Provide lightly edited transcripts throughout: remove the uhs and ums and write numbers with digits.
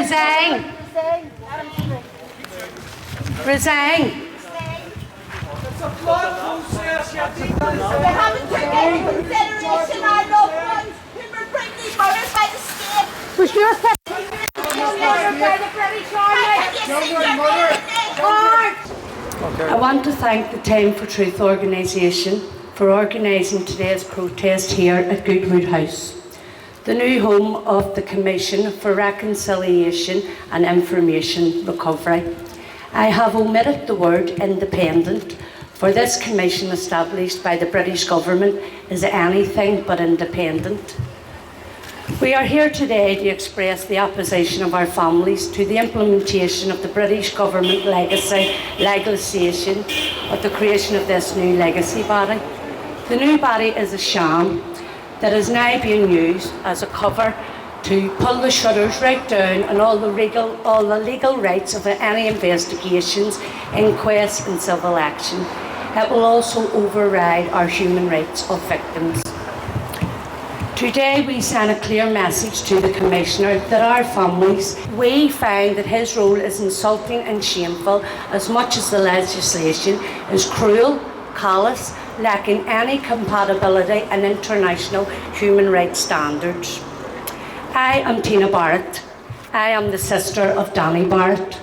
Resign. Resign. It's a flawed process, you They haven't taken into consideration our loved ones who were brutally murdered by the state. Was your I want to thank the Time for Truth organisation for organising today's protest here at Goodwood House, the new home of the Commission for Reconciliation and Information Recovery. I have omitted the word independent, for this commission established by the British government is anything but independent. We are here today to express the opposition of our families to the implementation of the British government legislation of the creation of this new legacy body. The new body is a sham that is now being used as a cover to pull the shutters right down on all the legal rights of any investigations, inquests and civil action. It will also override our human rights of victims. Today we send a clear message to the Commissioner that our families, we find that his role is insulting and shameful as much as the legislation is cruel, callous, lacking any compatibility and international human rights standards. I am Tina Barrett. I am the sister of Danny Barrett.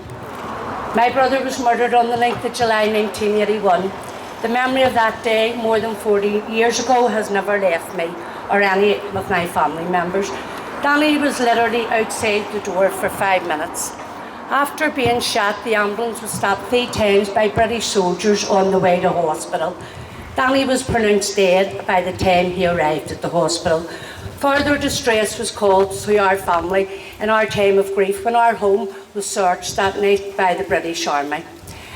My brother was murdered on the 9th of July 1981. The memory of that day, more than 40 years ago, has never left me or any of my family members. Danny was literally outside the door for 5 minutes. After being shot, the ambulance was stopped 3 times by British soldiers on the way to hospital. Danny was pronounced dead by the time he arrived at the hospital. Further distress was called to our family in our time of grief when our home was searched that night by the British Army.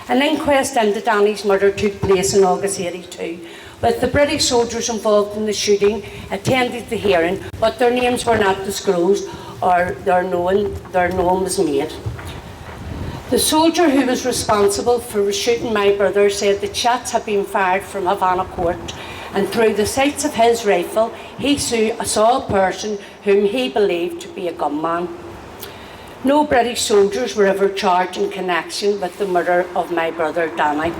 An inquest into Danny's murder took place in August 1982, with the British soldiers involved in the shooting attended the hearing, but their names were not disclosed or their name was made. The soldier who was responsible for shooting my brother said that shots had been fired from Havana Court, and through the sights of his rifle he saw a person whom he believed to be a gunman. No British soldiers were ever charged in connection with the murder of my brother Danny.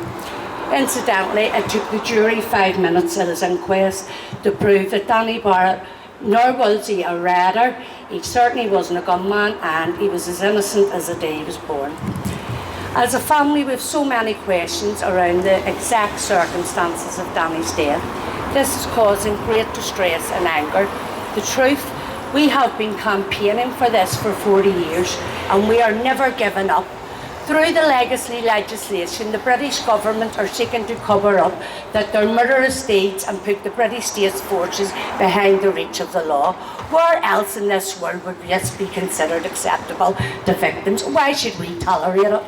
Incidentally, it took the jury 5 minutes at his inquest to prove that Danny Barrett, nor was he a raider, he certainly wasn't a gunman, and he was as innocent as the day he was born. As a family, we have so many questions around the exact circumstances of Danny's death. This is causing great distress and anger. The truth, we have been campaigning for this for 40 years, and we are never giving up. Through the legacy legislation, the British government are seeking to cover up that their murderous deeds and put the British State's forces behind the reach of the law. Where else in this world would this be considered acceptable to victims? Why should we tolerate it?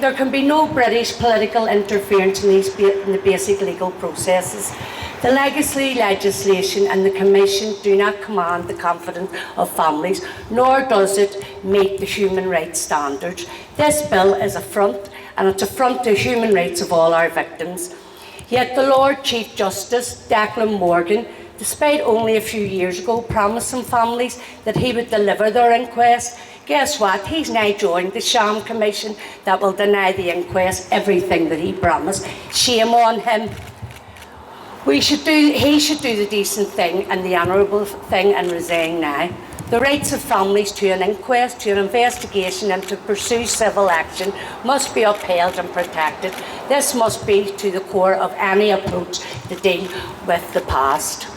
There can be no British political interference in the basic legal processes. The legacy legislation and the Commission do not command the confidence of families, nor does it meet the human rights standards. This bill is an affront, and it's an affront to the human rights of all our victims. Yet the Lord Chief Justice, Declan Morgan, despite only a few years ago promising families that he would deliver their inquest, guess what? He's now joined the sham commission that will deny the inquest everything that he promised. Shame on him. He should do the decent thing and the honourable thing and resign now. The rights of families to an inquest, to an investigation and to pursue civil action must be upheld and protected. This must be to the core of any approach to deal with the past.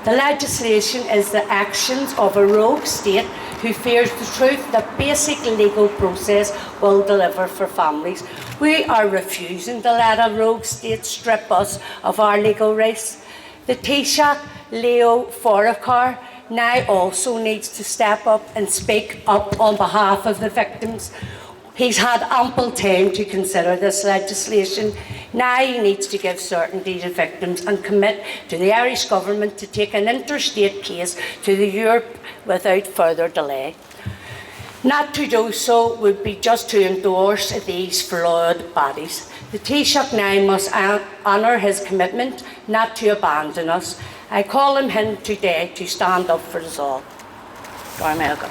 The legislation is the actions of a rogue state who fears the truth that basic legal process will deliver for families. We are refusing to let a rogue state strip us of our legal rights. The Taoiseach, Leo Varadkar, now also needs to step up and speak up on behalf of the victims. He's had ample time to consider this legislation. Now he needs to give certainty to victims and commit to the Irish Government to take an interstate case to the Europe without further delay. Not to do so would be just to endorse these flawed bodies. The Taoiseach now must honour his commitment not to abandon us. I call on him today to stand up for us all. Dormelga.